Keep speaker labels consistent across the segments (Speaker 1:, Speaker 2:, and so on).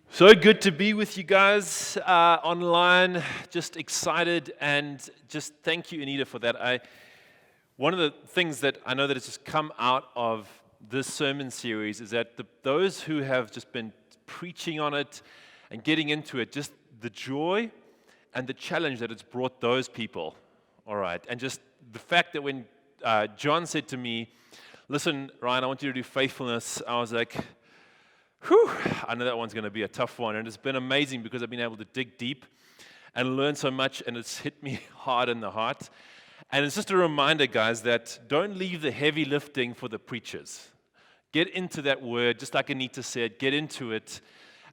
Speaker 1: So good to be with you guys online. Just excited and just thank you, Anita, for that. One of the things that I know that has just come out of this sermon series is that those who have just been preaching on it and getting into it, just the joy and the challenge that it's brought those people. All right, and just the fact that when John said to me, "Listen, Ryan, I want you to do faithfulness," I was like, whew, I know that one's going to be a tough one, and it's been amazing because I've been able to dig deep and learn so much, and it's hit me hard in the heart. And it's just a reminder, guys, that don't leave the heavy lifting for the preachers. Get into that word, just like Anita said, get into it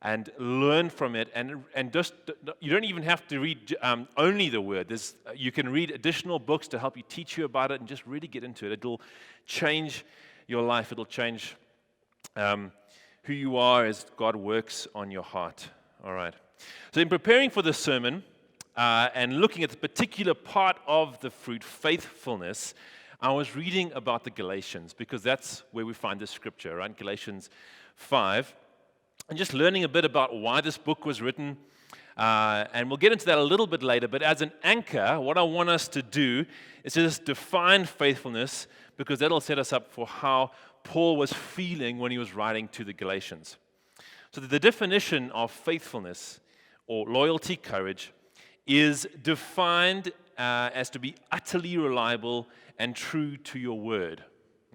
Speaker 1: and learn from it. And just you don't even have to read only the word. You can read additional books to help you teach you about it, and just really get into it. It'll change your life. It'll change who you are as God works on your heart. All right. So in preparing for this sermon and looking at the particular part of the fruit, faithfulness, I was reading about the Galatians because that's where we find this scripture, right? Galatians 5. And just learning a bit about why this book was written. And we'll get into that a little bit later. But as an anchor, what I want us to do is to just define faithfulness, because that'll set us up for how Paul was feeling when he was writing to the Galatians. So the definition of faithfulness or loyalty, courage, is defined as to be utterly reliable and true to your word.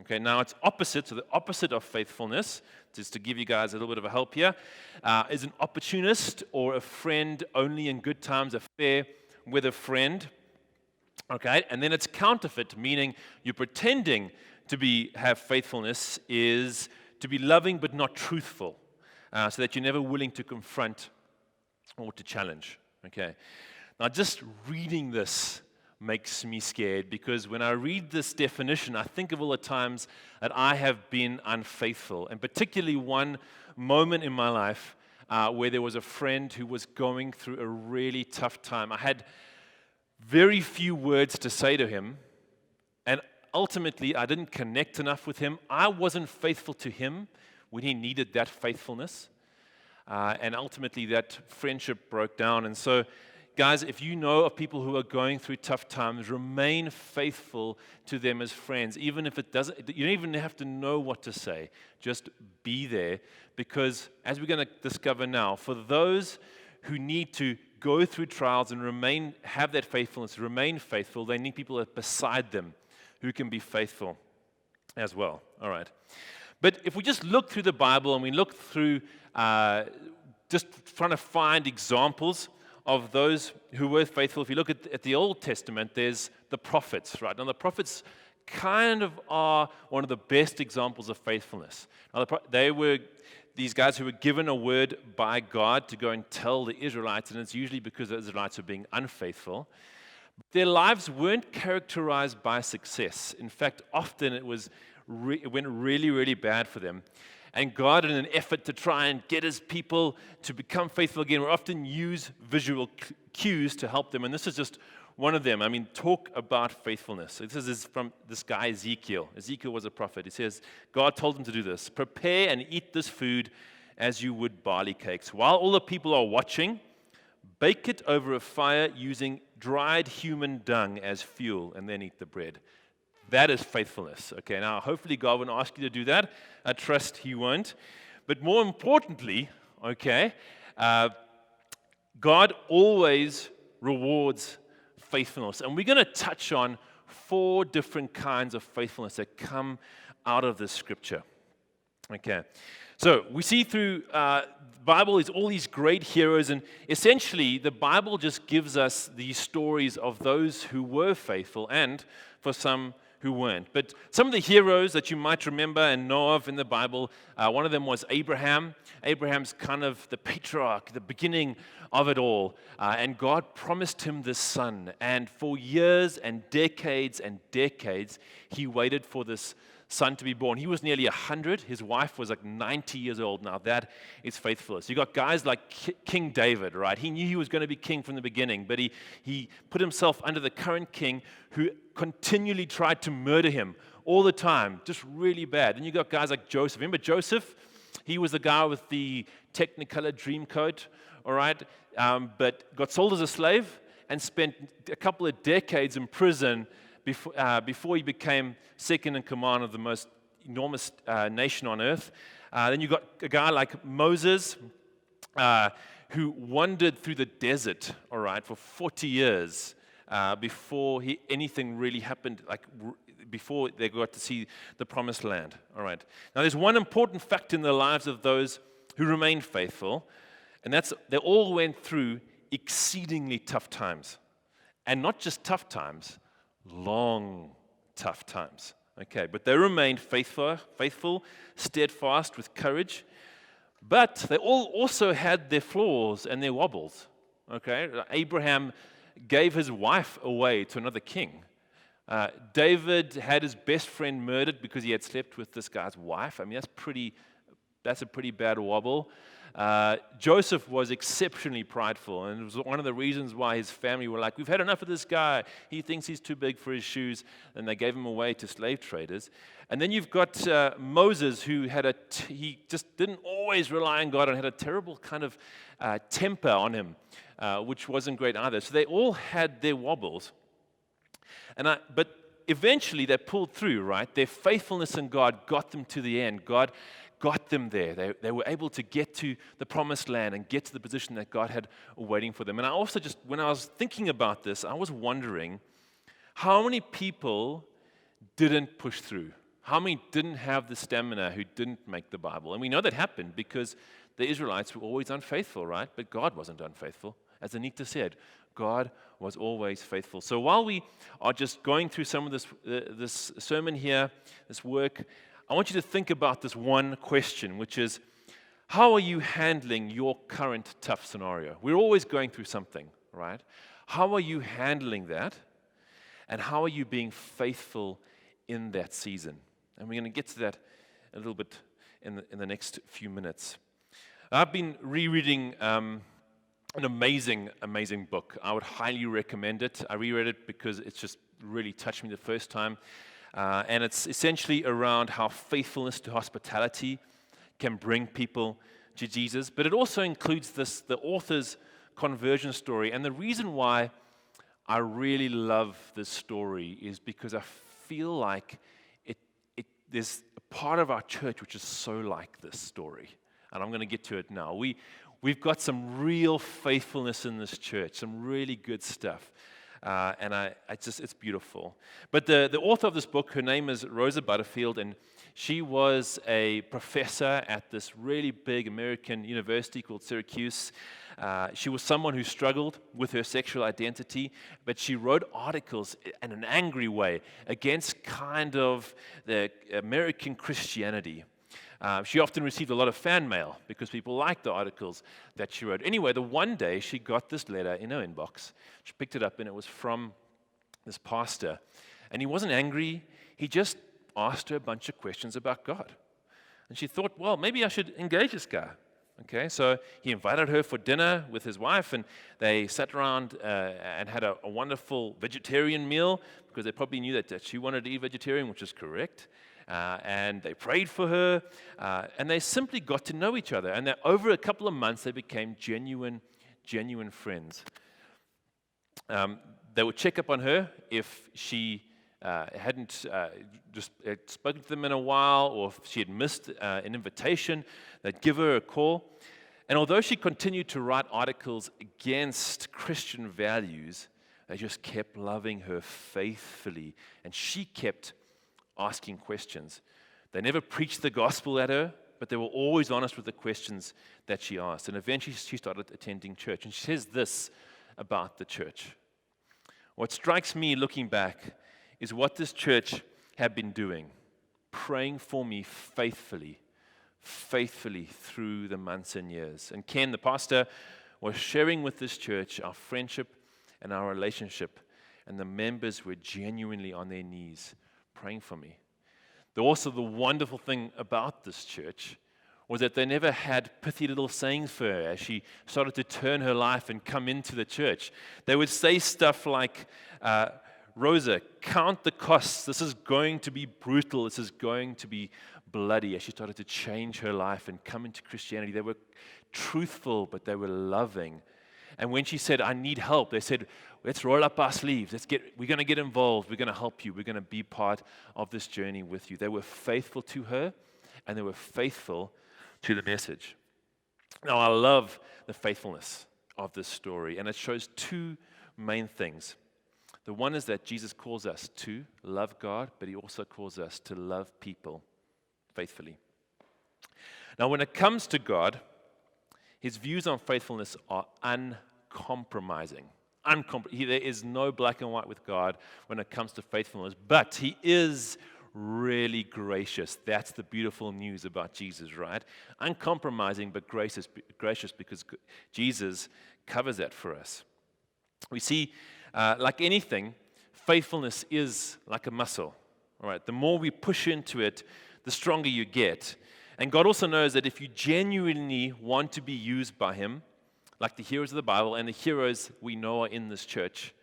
Speaker 1: Okay, now it's opposite. So the opposite of faithfulness, just to give you guys a little bit of a help here, is an opportunist or a friend only in good times, a fair weather friend. Okay, and then it's counterfeit, meaning you're pretending to have faithfulness is to be loving but not truthful, so that you're never willing to confront or to challenge. Okay, now just reading this makes me scared, because when I read this definition, I think of all the times that I have been unfaithful, and particularly one moment in my life where there was a friend who was going through a really tough time. I had very few words to say to him, and ultimately I didn't connect enough with him. I wasn't faithful to him when he needed that faithfulness, and ultimately that friendship broke down. And so, guys, if you know of people who are going through tough times, remain faithful to them as friends, even if it doesn't. You don't even have to know what to say. Just be there, because as we're going to discover now, for those who need to go through trials and have that faithfulness, remain faithful, they need people beside them who can be faithful as well. All right. But if we just look through the Bible and we look through just trying to find examples of those who were faithful, if you look at the Old Testament, there's the prophets, right? Now, the prophets kind of are one of the best examples of faithfulness. Now, they were these guys who were given a word by God to go and tell the Israelites, and it's usually because the Israelites were being unfaithful. Their lives weren't characterized by success. In fact, often it went really, really bad for them. And God, in an effort to try and get his people to become faithful again, would often use visual cues to help them. And this is just one of them. I mean, talk about faithfulness. This is from this guy Ezekiel. Ezekiel was a prophet. He says, God told him to do this. Prepare and eat this food as you would barley cakes. While all the people are watching, bake it over a fire using dried human dung as fuel, and then eat the bread. That is faithfulness. Okay, now hopefully God won't ask you to do that. I trust he won't. But more importantly, okay, God always rewards faithfulness. And we're going to touch on 4 different kinds of faithfulness that come out of this scripture. Okay, so we see through the Bible is all these great heroes, and essentially the Bible just gives us these stories of those who were faithful and for some who weren't. But some of the heroes that you might remember and know of in the Bible, one of them was Abraham. Abraham's kind of the patriarch, the beginning of it all. And God promised him this son. And for years and decades, he waited for this son to be born. He was nearly 100. His wife was like 90 years old. Now that is faithfulness. You got guys like King David, right? He knew he was going to be king from the beginning, but he put himself under the current king who continually tried to murder him all the time, just really bad. And you got guys like Joseph. Remember Joseph? He was the guy with the Technicolor Dreamcoat, all right, but got sold as a slave and spent a couple of decades in prison before he became second in command of the most enormous nation on earth. Then you've got a guy like Moses, who wandered through the desert, all right, for 40 years before anything really happened, before they got to see the promised land, all right. Now, there's one important fact in the lives of those who remained faithful, and that's they all went through exceedingly tough times. And not just tough times, long, tough times. Okay, but they remained faithful, steadfast, with courage. But they all also had their flaws and their wobbles. Okay, Abraham gave his wife away to another king. David had his best friend murdered because he had slept with this guy's wife. I mean, that's a pretty bad wobble. Joseph was exceptionally prideful, and it was one of the reasons why his family were like, we've had enough of this guy. He thinks he's too big for his shoes, and they gave him away to slave traders. And then you've got Moses, who he just didn't always rely on God and had a terrible kind of temper on him, which wasn't great either. So they all had their wobbles. But eventually they pulled through, right? Their faithfulness in God got them to the end. God got them there. They were able to get to the promised land and get to the position that God had waiting for them. And I also when I was thinking about this, I was wondering how many people didn't push through? How many didn't have the stamina who didn't make the Bible? And we know that happened because the Israelites were always unfaithful, right? But God wasn't unfaithful. As Anita said, God was always faithful. So while we are just going through some of this sermon here, this work, I want you to think about this one question, which is, how are you handling your current tough scenario? We're always going through something, right? How are you handling that? And how are you being faithful in that season? And we're going to get to that a little bit in the next few minutes. I've been rereading an amazing, amazing book. I would highly recommend it. I reread it because it's just really touched me the first time. And it's essentially around how faithfulness to hospitality can bring people to Jesus. But it also includes the author's conversion story. And the reason why I really love this story is because I feel like there's a part of our church which is so like this story. And I'm going to get to it now. We've got some real faithfulness in this church, some really good stuff. And it's beautiful. But the author of this book, her name is Rosa Butterfield, and she was a professor at this really big American university called Syracuse. She was someone who struggled with her sexual identity, but she wrote articles in an angry way against kind of the American Christianity. She often received a lot of fan mail because people liked the articles that she wrote. Anyway, the one day she got this letter in her inbox. She picked it up and it was from this pastor. And he wasn't angry. He just asked her a bunch of questions about God. And she thought, well, maybe I should engage this guy. Okay, so he invited her for dinner with his wife, and they sat around and had a wonderful vegetarian meal because they probably knew that she wanted to eat vegetarian, which is correct. And they prayed for her, and they simply got to know each other. And over a couple of months, they became genuine friends. They would check up on her if she hadn't just spoken to them in a while, or if she had missed an invitation, they'd give her a call. And although she continued to write articles against Christian values, they just kept loving her faithfully, and she kept asking questions. They never preached the gospel at her, but they were always honest with the questions that she asked. And eventually she started attending church. And she says this about the church. What strikes me looking back is what this church had been doing, praying for me faithfully through the months and years. And Ken, the pastor, was sharing with this church our friendship and our relationship, and the members were genuinely on their knees praying for me. Also, the wonderful thing about this church was that they never had pithy little sayings for her as she started to turn her life and come into the church. They would say stuff like, Rosa, count the costs. This is going to be brutal. This is going to be bloody as she started to change her life and come into Christianity. They were truthful, but they were loving. And when she said, I need help, they said, let's roll up our sleeves. We're going to get involved. We're going to help you. We're going to be part of this journey with you. They were faithful to her, and they were faithful to the message. Now, I love the faithfulness of this story, and it shows two main things. The one is that Jesus calls us to love God, but he also calls us to love people faithfully. Now, when it comes to God, his views on faithfulness are uncompromising. There is no black and white with God when it comes to faithfulness, but he is really gracious. That's the beautiful news about Jesus, right? Uncompromising, but gracious because Jesus covers that for us. We see, like anything, faithfulness is like a muscle. All right, the more we push into it, the stronger you get. And God also knows that if you genuinely want to be used by him, like the heroes of the Bible and the heroes we know are in this church,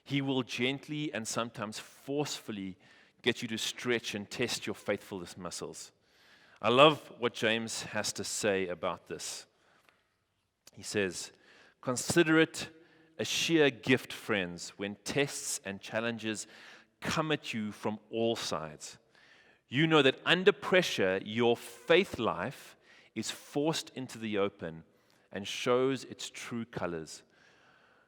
Speaker 1: he will gently and sometimes forcefully get you to stretch and test your faithfulness muscles. I love what James has to say about this. He says, consider it a sheer gift, friends, when tests and challenges come at you from all sides. You know that under pressure, your faith life is forced into the open and shows its true colors.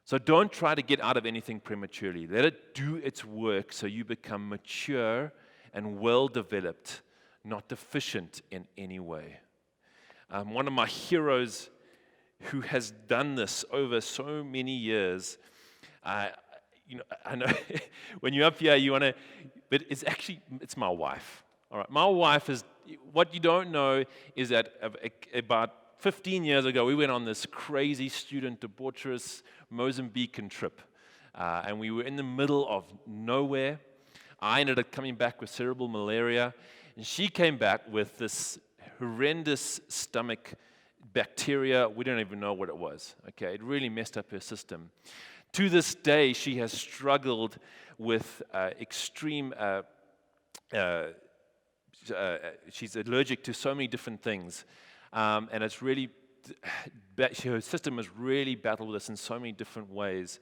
Speaker 1: So don't try to get out of anything prematurely. Let it do its work so you become mature and well-developed, not deficient in any way. One of my heroes who has done this over so many years, I know when you're up here, you want to, but it's my wife. All right, my wife is, what you don't know is that about 15 years ago, we went on this crazy student debaucherous Mozambican trip. And we were in the middle of nowhere. I ended up coming back with cerebral malaria. And she came back with this horrendous stomach bacteria. We don't even know what it was. Okay, it really messed up her system. To this day, she has struggled with extreme she's allergic to so many different things, and it's really, her system has really battled with this in so many different ways.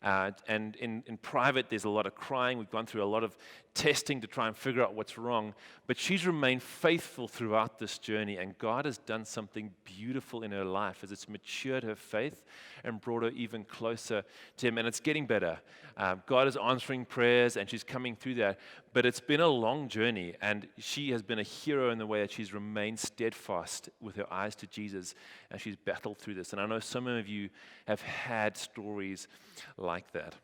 Speaker 1: And in private, there's a lot of crying. We've gone through a lot of testing to try and figure out what's wrong. But she's remained faithful throughout this journey, and God has done something beautiful in her life as it's matured her faith and brought her even closer to Him. And it's getting better. God is answering prayers, and she's coming through that. But it's been a long journey, and she has been a hero in the way that she's remained steadfast with her eyes to Jesus, and she's battled through this. And I know some of you have had stories like that.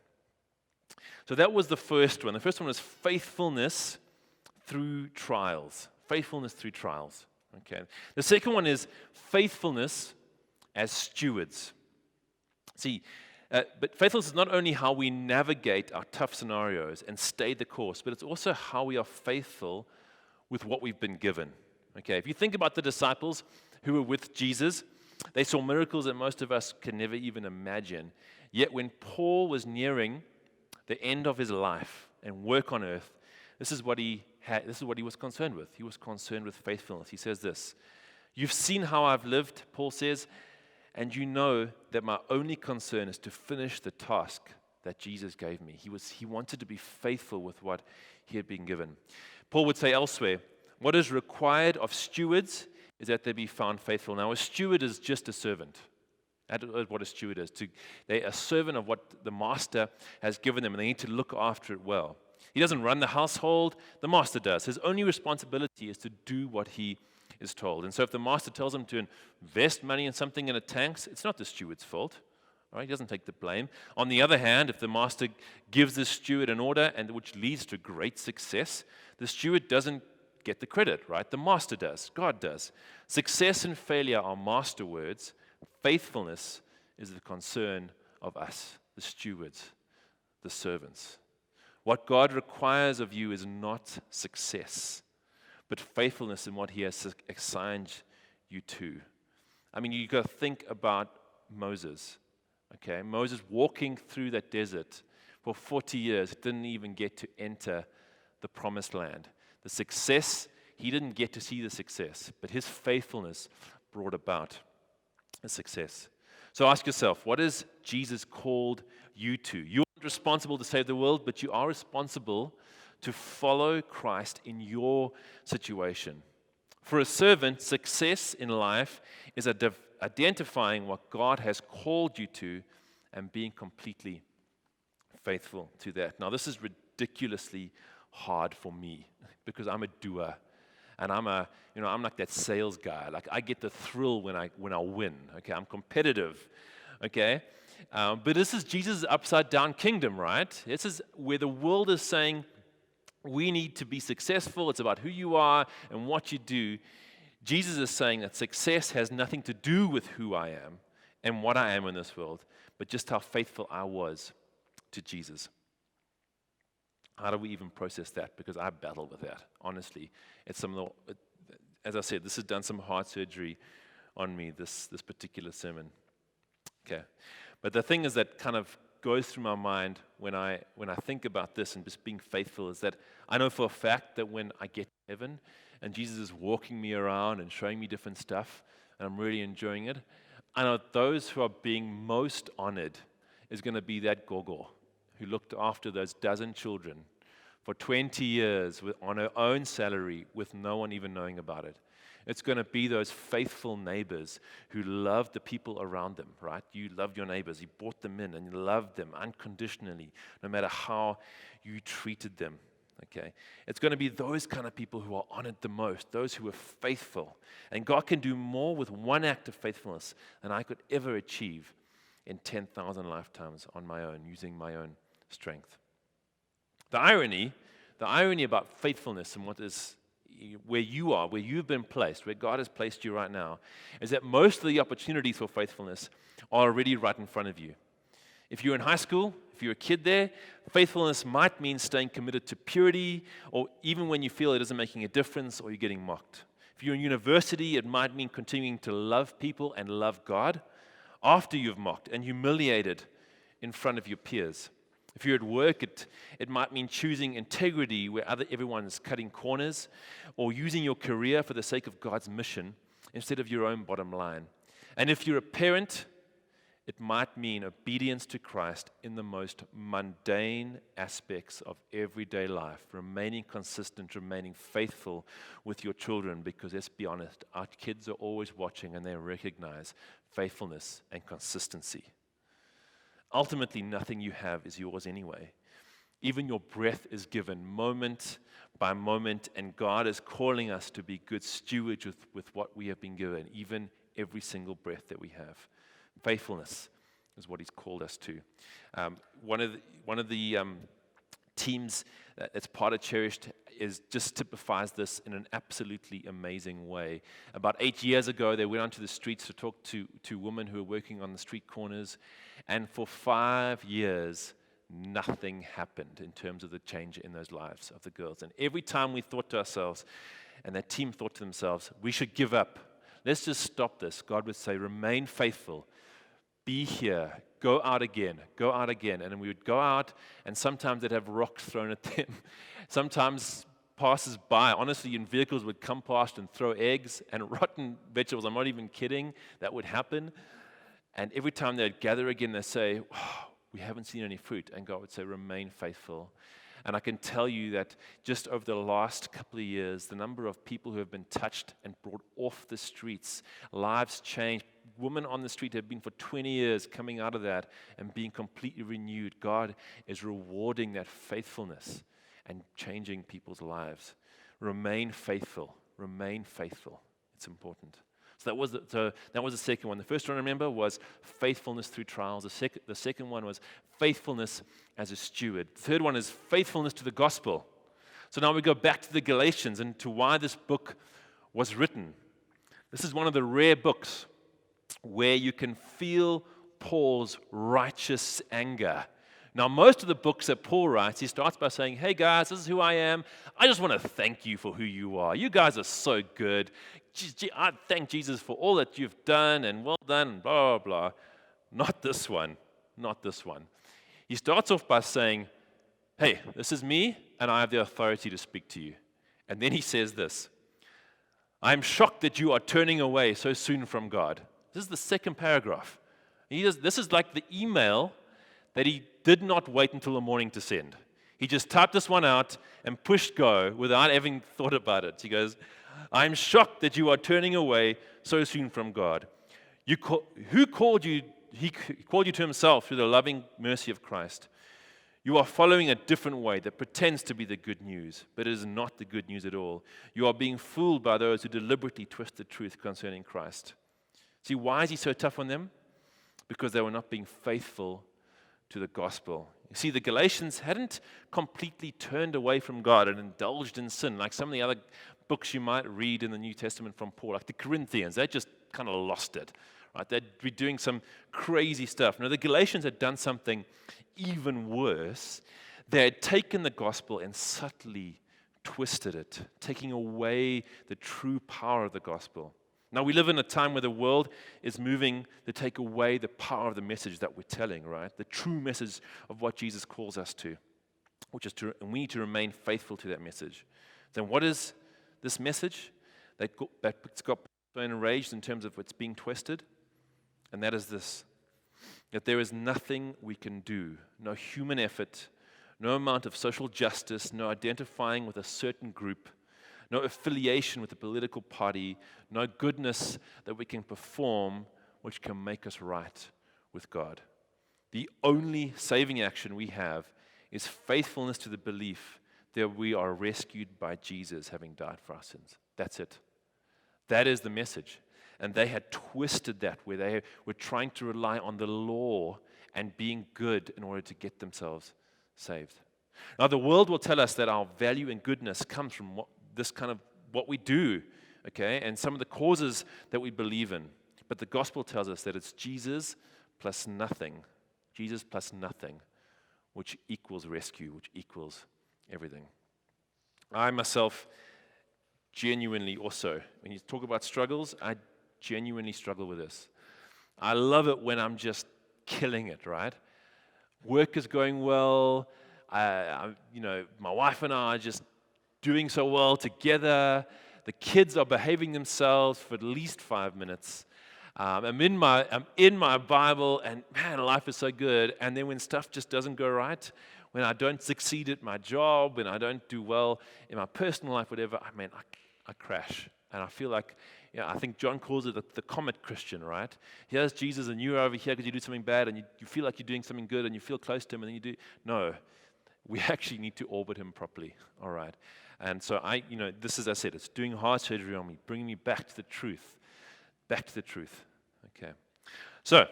Speaker 1: So that was the first one. The first one was faithfulness through trials. Faithfulness through trials. Okay. The second one is faithfulness as stewards. See, but faithfulness is not only how we navigate our tough scenarios and stay the course, but it's also how we are faithful with what we've been given. Okay. If you think about the disciples who were with Jesus, they saw miracles that most of us can never even imagine. Yet when Paul was nearing the end of his life and work on earth, this is what he was concerned with. He was concerned with faithfulness. He says this, "You've seen how I've lived," Paul says, "and you know that my only concern is to finish the task that Jesus gave me." He wanted to be faithful with what he had been given. Paul would say elsewhere, "What is required of stewards is that they be found faithful." Now, a steward is just a servant. That is what a steward is. They're a servant of what the master has given them, and they need to look after it well. He doesn't run the household, the master does. His only responsibility is to do what he is told. And so if the master tells him to invest money in something in a tank, it's not the steward's fault. All right? He doesn't take the blame. On the other hand, if the master gives the steward an order, and which leads to great success, the steward doesn't get the credit, right? The master does. God does. Success and failure are master words. Faithfulness is the concern of us, the stewards, the servants. What God requires of you is not success, but faithfulness in what He has assigned you to. I mean, you got to think about Moses. Okay, Moses walking through that desert for 40 years, didn't even get to enter the promised land. The success he didn't get to see the success, but his faithfulness brought about a success. So ask yourself, what has Jesus called you to? You're not responsible to save the world, but you are responsible to follow Christ in your situation. For a servant, success in life is identifying what God has called you to and being completely faithful to that. Now, this is ridiculously hard for me because I'm a doer, and I'm like that sales guy. Like, I get the thrill when I win. Okay, I'm competitive. Okay, but this is Jesus' upside down kingdom, right? This is where the world is saying we need to be successful. It's about who you are and what you do. Jesus is saying that success has nothing to do with who I am and what I am in this world, but just how faithful I was to Jesus. How do we even process that? Because I battle with that, honestly. It's as I said, this has done some heart surgery on me, this particular sermon. Okay, but the thing is that kind of goes through my mind when I think about this and just being faithful is that I know for a fact that when I get to heaven and Jesus is walking me around and showing me different stuff and I'm really enjoying it, I know those who are being most honored is going to be that gogo who looked after those dozen children for 20 years on her own salary with no one even knowing about it. It's going to be those faithful neighbors who love the people around them, right? You loved your neighbors. You brought them in and you loved them unconditionally, no matter how you treated them, okay? It's going to be those kind of people who are honored the most, those who are faithful. And God can do more with one act of faithfulness than I could ever achieve in 10,000 lifetimes on my own, using my own strength. The irony about faithfulness and where you are, where you've been placed, where God has placed you right now, is that most of the opportunities for faithfulness are already right in front of you. If you're in high school, if you're a kid there, faithfulness might mean staying committed to purity, or even when you feel it isn't making a difference or you're getting mocked. If you're in university, it might mean continuing to love people and love God after you've mocked and humiliated in front of your peers. If you're at work, it might mean choosing integrity where everyone's cutting corners, or using your career for the sake of God's mission instead of your own bottom line. And if you're a parent, it might mean obedience to Christ in the most mundane aspects of everyday life, remaining consistent, remaining faithful with your children, because let's be honest, our kids are always watching and they recognize faithfulness and consistency. Ultimately, nothing you have is yours anyway. Even your breath is given moment by moment, and God is calling us to be good stewards with what we have been given, even every single breath that we have. Faithfulness is what He's called us to. One of the teams that's part of Cherished just typifies this in an absolutely amazing way. About 8 years ago, they went onto the streets to talk to women who were working on the street corners, and for 5 years, nothing happened in terms of the change in those lives of the girls. And every time we thought to ourselves, and that team thought to themselves, we should give up. Let's just stop this. God would say, remain faithful. Be here. Go out again. Go out again. And then we would go out, and sometimes they'd have rocks thrown at them. Sometimes passers-by, honestly, in vehicles would come past and throw eggs and rotten vegetables. I'm not even kidding. That would happen. And every time they'd gather again, they'd say, oh, we haven't seen any fruit. And God would say, remain faithful. And I can tell you that just over the last couple of years, the number of people who have been touched and brought off the streets, lives changed. Women on the street have been for 20 years coming out of that and being completely renewed. God is rewarding that faithfulness and changing people's lives. Remain faithful. Remain faithful. It's important. So that was the second one. The first one, remember, was faithfulness through trials. The second one was faithfulness as a steward. The third one is faithfulness to the gospel. So now we go back to the Galatians and to why this book was written. This is one of the rare books where you can feel Paul's righteous anger. Now, most of the books that Paul writes, he starts by saying, hey guys, this is who I am. I just want to thank you for who you are. You guys are so good. I thank Jesus for all that you've done and well done and blah, blah, blah. Not this one. Not this one. He starts off by saying, hey, this is me and I have the authority to speak to you. And then he says this, I'm shocked that you are turning away so soon from God. This is the second paragraph. This is like the email that he did not wait until the morning to send. He just typed this one out and pushed go without having thought about it. He goes, I'm shocked that you are turning away so soon from God. Who called you? He called you to himself through the loving mercy of Christ. You are following a different way that pretends to be the good news, but it is not the good news at all. You are being fooled by those who deliberately twist the truth concerning Christ. See, why is he so tough on them? Because they were not being faithful to the gospel. You see, the Galatians hadn't completely turned away from God and indulged in sin, like some of the other books you might read in the New Testament from Paul, like the Corinthians. They just kind of lost it, right? They'd be doing some crazy stuff. No, the Galatians had done something even worse. They had taken the gospel and subtly twisted it, taking away the true power of the gospel. Now, we live in a time where the world is moving to take away the power of the message that we're telling, right? The true message of what Jesus calls us to, and we need to remain faithful to that message. Then what is this message that's got so enraged in terms of what's being twisted? And that is this, that there is nothing we can do, no human effort, no amount of social justice, no identifying with a certain group, no affiliation with a political party, no goodness that we can perform which can make us right with God. The only saving action we have is faithfulness to the belief that we are rescued by Jesus having died for our sins. That's it. That is the message. And they had twisted that where they were trying to rely on the law and being good in order to get themselves saved. Now, the world will tell us that our value and goodness comes from what we do, okay, and some of the causes that we believe in. But the gospel tells us that it's Jesus plus nothing, which equals rescue, which equals everything. I myself genuinely also, when you talk about struggles, I genuinely struggle with this. I love it when I'm just killing it, right? Work is going well. My wife and I are just doing so well together. The kids are behaving themselves for at least 5 minutes. I'm in my Bible, and man, life is so good. And then when stuff just doesn't go right, when I don't succeed at my job, when I don't do well in my personal life, whatever, I crash. And I feel like, I think John calls it the comet Christian, right? Here's Jesus, and you're over here because you do something bad, and you feel like you're doing something good, and you feel close to him, and then you do. No, we actually need to orbit him properly, all right? And so this, as I said, it's doing heart surgery on me, bringing me back to the truth. Okay. So,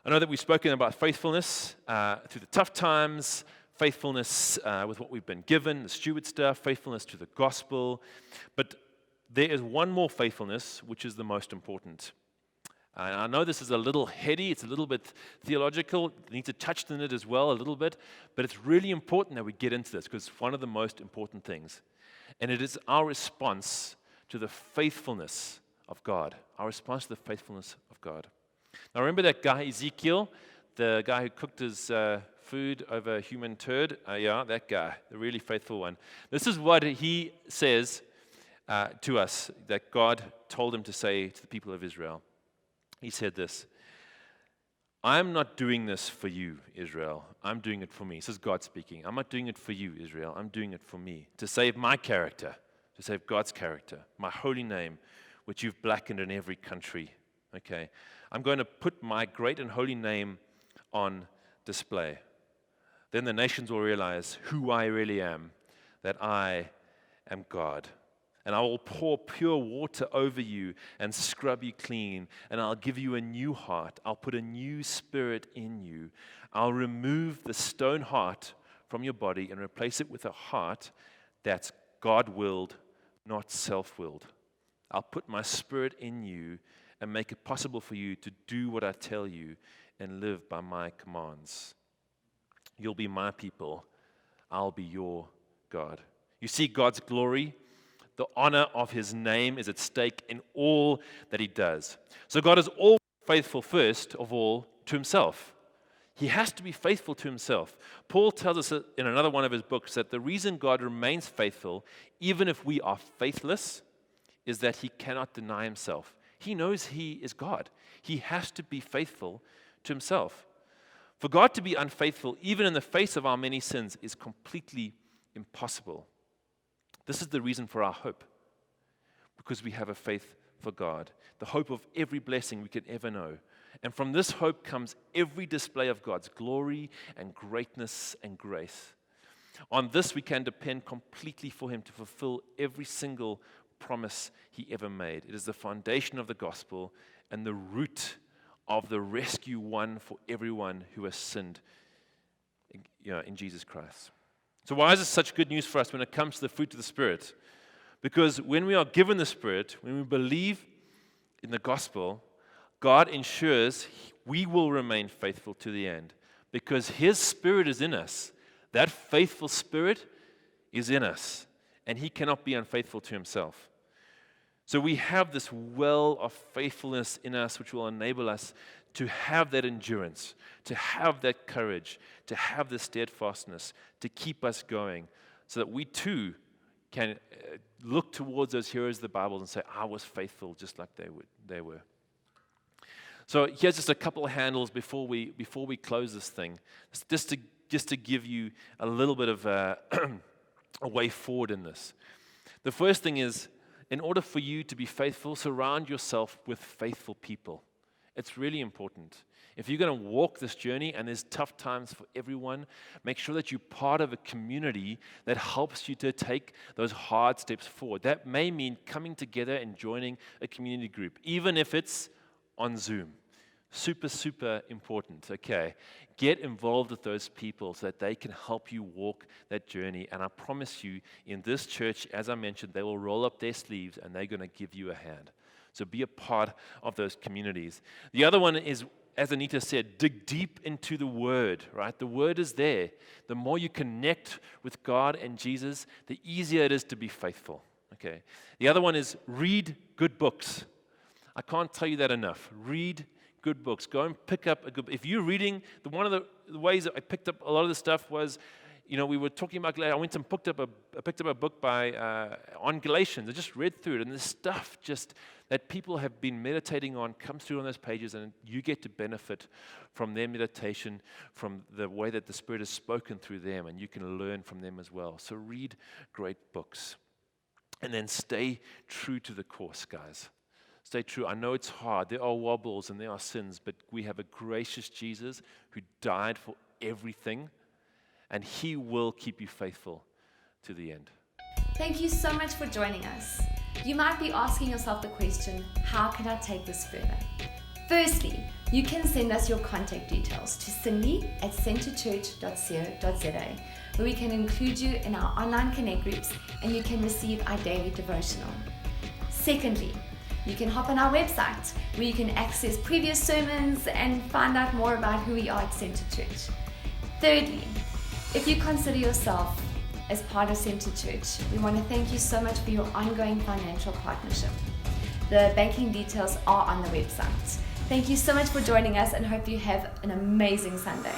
Speaker 1: I know that we've spoken about faithfulness through the tough times, faithfulness with what we've been given, the steward stuff, faithfulness to the gospel. But there is one more faithfulness, which is the most important. And I know this is a little heady, it's a little bit theological, we need to touch on it as well a little bit, but it's really important that we get into this because it's one of the most important things. And it is our response to the faithfulness of God. Our response to the faithfulness of God. Now remember that guy Ezekiel, the guy who cooked his food over a human turd? That guy, the really faithful one. This is what he says to us that God told him to say to the people of Israel. He said this, I'm not doing this for you, Israel. I'm doing it for me. This is God speaking. I'm not doing it for you, Israel. I'm doing it for me, to save my character, to save God's character, my holy name, which you've blackened in every country. Okay, I'm going to put my great and holy name on display. Then the nations will realize who I really am, that I am God. And I will pour pure water over you and scrub you clean. And I'll give you a new heart. I'll put a new spirit in you. I'll remove the stone heart from your body and replace it with a heart that's God-willed, not self-willed. I'll put my spirit in you and make it possible for you to do what I tell you and live by my commands. You'll be my people. I'll be your God. You see God's glory. The honor of his name is at stake in all that he does. So God is all faithful first of all to himself. He has to be faithful to himself. Paul tells us in another one of his books that the reason God remains faithful, even if we are faithless, is that he cannot deny himself. He knows he is God. He has to be faithful to himself. For God to be unfaithful, even in the face of our many sins, is completely impossible. This is the reason for our hope, because we have a faith for God, the hope of every blessing we could ever know. And from this hope comes every display of God's glory and greatness and grace. On this we can depend completely for him to fulfill every single promise he ever made. It is the foundation of the gospel and the root of the rescue won for everyone who has sinned in Jesus Christ. So why is this such good news for us when it comes to the fruit of the Spirit? Because when we are given the Spirit, when we believe in the gospel, God ensures we will remain faithful to the end because his Spirit is in us. That faithful Spirit is in us, and he cannot be unfaithful to himself. So we have this well of faithfulness in us which will enable us to have that endurance, to have that courage, to have the steadfastness, to keep us going, so that we too can look towards those heroes of the Bible and say, I was faithful just like they were. So here's just a couple of handles before we close this thing, just to give you a little bit of a way forward in this. The first thing is, in order for you to be faithful, surround yourself with faithful people. It's really important. If you're going to walk this journey and there's tough times for everyone, make sure that you're part of a community that helps you to take those hard steps forward. That may mean coming together and joining a community group, even if it's on Zoom. Super, super important, okay? Get involved with those people so that they can help you walk that journey. And I promise you, in this church, as I mentioned, they will roll up their sleeves and they're going to give you a hand. So be a part of those communities. The other one is, as Anita said, dig deep into the Word, right? The Word is there. The more you connect with God and Jesus, the easier it is to be faithful, okay? The other one is read good books. I can't tell you that enough. Read good books. Go and pick up a good book. If you're reading, one of the ways that I picked up a lot of the stuff was, we were talking about, I went and picked up a book on Galatians. I just read through it, and the stuff just that people have been meditating on comes through on those pages, and you get to benefit from their meditation, from the way that the Spirit has spoken through them, and you can learn from them as well. So read great books. And then stay true to the course, guys. Stay true. I know it's hard. There are wobbles and there are sins, but we have a gracious Jesus who died for everything, and he will keep you faithful to the end.
Speaker 2: Thank you so much for joining us. You might be asking yourself the question, how can I take this further? Firstly, you can send us your contact details to cindy@centerchurch.co.za, where we can include you in our online connect groups and you can receive our daily devotional. Secondly, you can hop on our website where you can access previous sermons and find out more about who we are at Center Church. Thirdly, if you consider yourself as part of Center Church, we want to thank you so much for your ongoing financial partnership. The banking details are on the website. Thank you so much for joining us and hope you have an amazing Sunday.